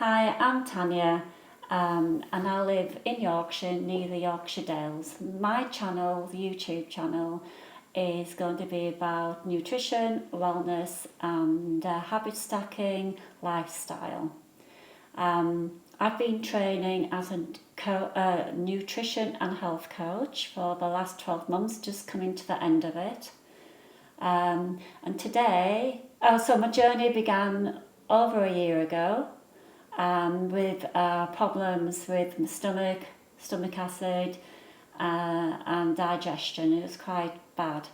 Hi, I'm Tania and I live in Yorkshire near the Yorkshire Dales. My channel, the YouTube channel, is going to be about nutrition, wellness and habit stacking, lifestyle. I've been training as a nutrition and health coach for the last 12 months, just coming to the end of it. And today, so my journey began over a year ago with problems with my stomach acid and digestion. It was quite bad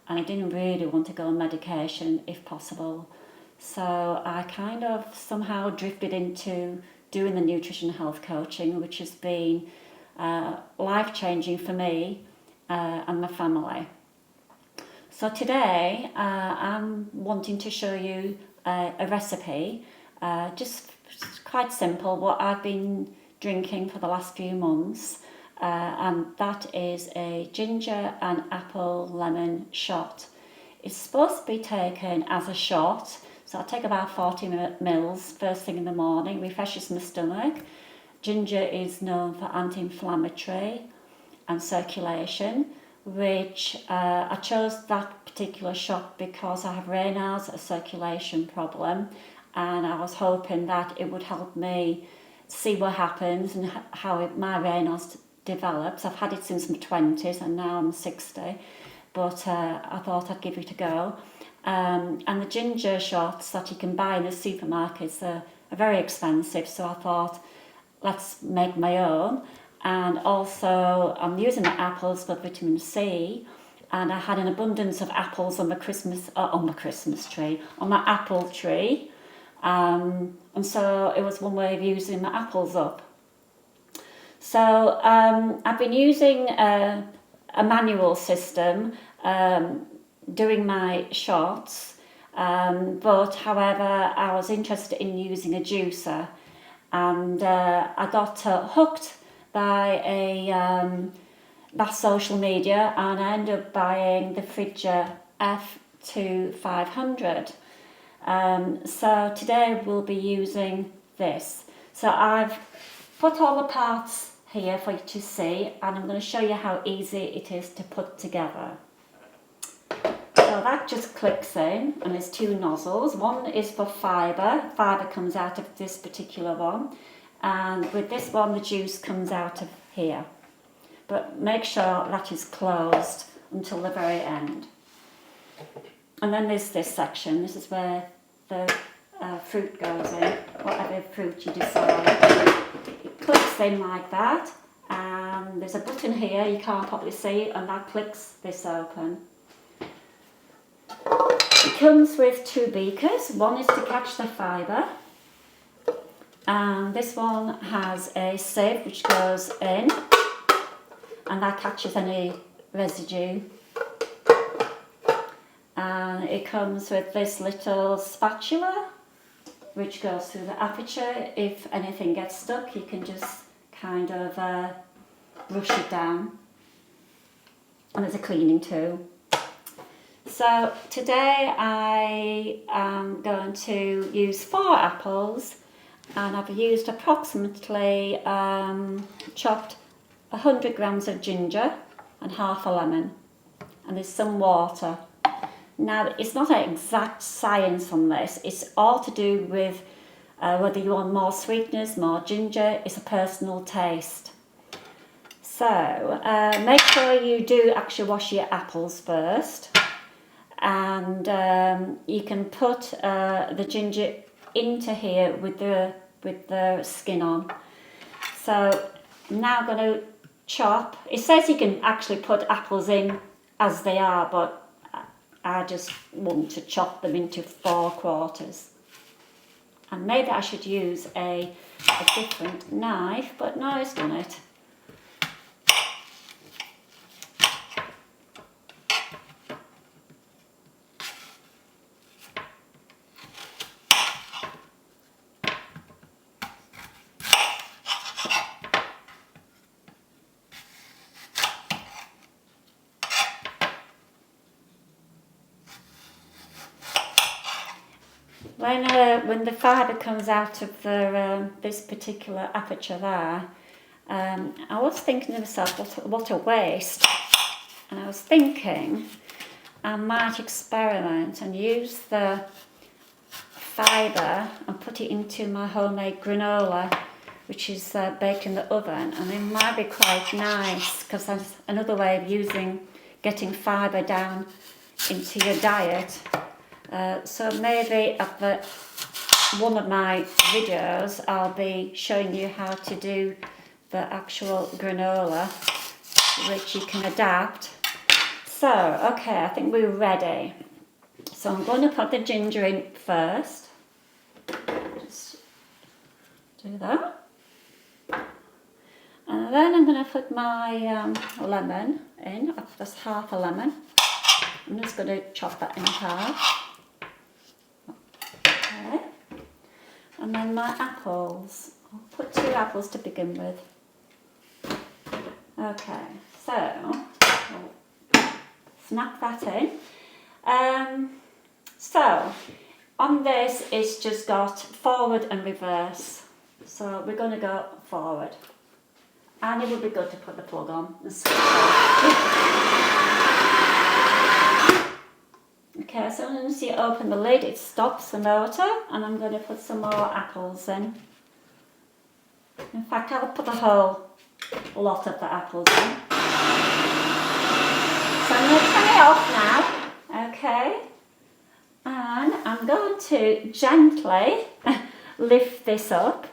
and I didn't really want to go on medication if possible. So I kind of somehow drifted into doing the nutrition health coaching, which has been life-changing for me and my family. So today I'm wanting to show you a recipe, just quite simple, what I've been drinking for the last few months, and that is a ginger and apple lemon shot. It's supposed to be taken as a shot, so I'll take about 40 mils first thing in the morning, refreshes my stomach. Ginger is known for anti-inflammatory and circulation, which I chose that particular shot because I have Raynaud's, a circulation problem, and I was hoping that it would help me see what happens and how my Raynaud's develops. I've had it since my 20s and now I'm 60, but I thought I'd give it a go. And the ginger shots that you can buy in the supermarkets are very expensive, so I thought let's make my own. And also I'm using the apples for vitamin C, and I had an abundance of apples on my apple tree, and so it was one way of using my apples up. So I've been using a manual system doing my shots, but however I was interested in using a juicer, and I got hooked by social media, and I ended up buying the Fridja F2500. So today we'll be using this. So I've put all the parts here for you to see, and I'm going to show you how easy it is to put together. So that just clicks in, and there's two nozzles. One is for fibre. Fibre comes out of this particular one, and with this one the juice comes out of here. But make sure that is closed until the very end. And then there's this section. This is where the fruit goes in, whatever fruit you decide. It clicks in like that, and there's a button here, you can't probably see it, and that clicks this open. It comes with two beakers. One is to catch the fibre, and this one has a sieve which goes in, and that catches any residue. And it comes with this little spatula which goes through the aperture. If anything gets stuck, you can just kind of brush it down. And there's a cleaning tool. So today I am going to use 4 apples, and I've used approximately chopped 100 grams of ginger and half a lemon, and there's some water. Now, it's not an exact science on this, it's all to do with whether you want more sweetness, more ginger. It's a personal taste. So make sure you do actually wash your apples first, and you can put the ginger into here with the skin on. So now I'm going to chop. It says you can actually put apples in as they are, but I just want to chop them into 4 quarters. And maybe I should use a different knife, but no, it's done it. when the fibre comes out of the this particular aperture there, I was thinking to myself, what a waste. And I was thinking I might experiment and use the fibre and put it into my homemade granola, which is baked in the oven, and it might be quite nice because that's another way of getting fibre down into your diet. So maybe at one of my videos I'll be showing you how to do the actual granola, which you can adapt. So, okay, I think we're ready. So I'm going to put the ginger in first. Just do that. And then I'm going to put my lemon in. That's half a lemon. I'm just going to chop that in half. Okay. And then my apples. I'll put 2 apples to begin with. Okay, so I'll snap that in. So on this it's just got forward and reverse. So we're going to go forward. And it would be good to put the plug on and switch off. Okay, so as you open the lid, it stops the motor, and I'm going to put some more apples in. In fact, I'll put the whole lot of the apples in. So I'm going to turn it off now, okay? And I'm going to gently lift this up.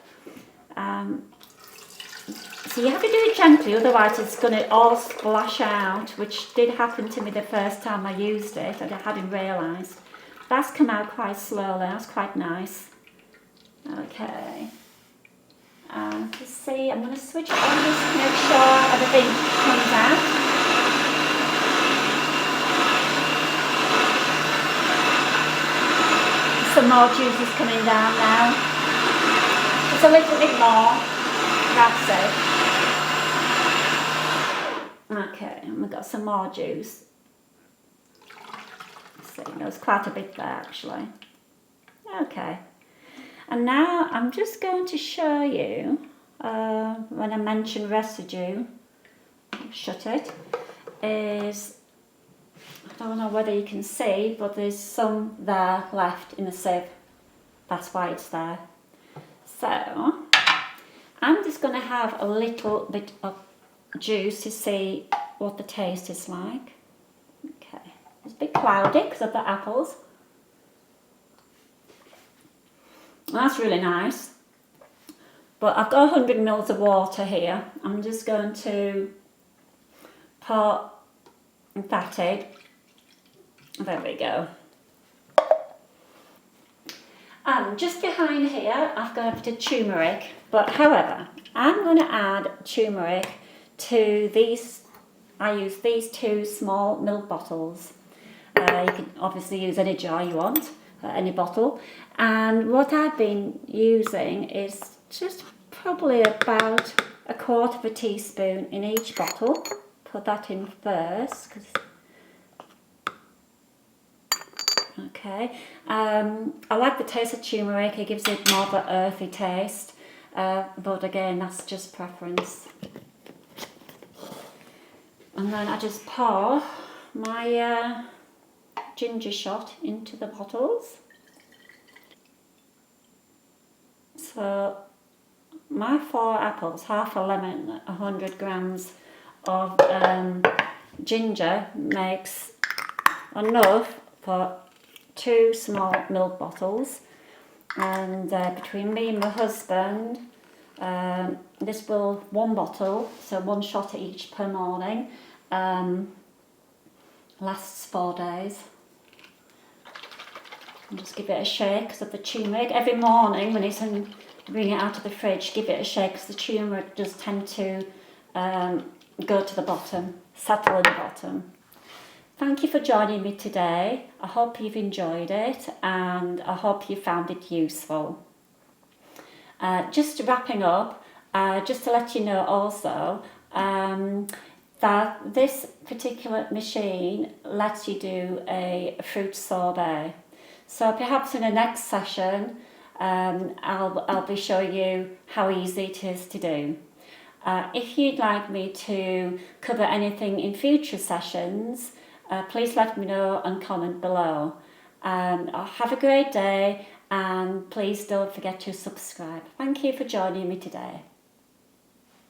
So you have to do it gently, otherwise it's going to all splash out, which did happen to me the first time I used it, and I hadn't realised. That's come out quite slowly, that's quite nice. Okay. You see, I'm going to switch it on just to make sure everything comes out. Some more juice is coming down now. Just a little bit more. That's it. Okay, and we've got some more juice. See, there's quite a bit there actually. Okay. And now I'm just going to show you, when I mention residue, shut it, is, I don't know whether you can see, but there's some there left in the sieve. That's why it's there. So, I'm just going to have a little bit of juice to see what the taste is like. Okay, it's a bit cloudy because of the apples. That's really nice. But I've got 100 ml of water here. I'm just going to pour that in. There we go. And just behind here, I've got a bit of turmeric. But however, I'm going to add turmeric to these. I use these 2 small milk bottles. You can obviously use any jar you want, any bottle. And what I've been using is just probably about 1/4 teaspoon in each bottle. Put that in first. Okay. I like the taste of turmeric. It gives it more of an earthy taste. But again, that's just preference. And then I just pour my ginger shot into the bottles. So my 4 apples, half a lemon, 100 grams of ginger makes enough for 2 small milk bottles. And between me and my husband, this will 1 bottle, so 1 shot each per morning, lasts 4 days. And just give it a shake because of the turmeric. Every morning when it's in, bring it out of the fridge, give it a shake because the turmeric does tend to go to the bottom, settle in the bottom. Thank you for joining me today. I hope you've enjoyed it and I hope you found it useful. Just wrapping up, just to let you know also that this particular machine lets you do a fruit sorbet. So perhaps in the next session, I'll be showing you how easy it is to do. If you'd like me to cover anything in future sessions, please let me know and comment below. Have a great day, and please don't forget to subscribe. Thank you for joining me today.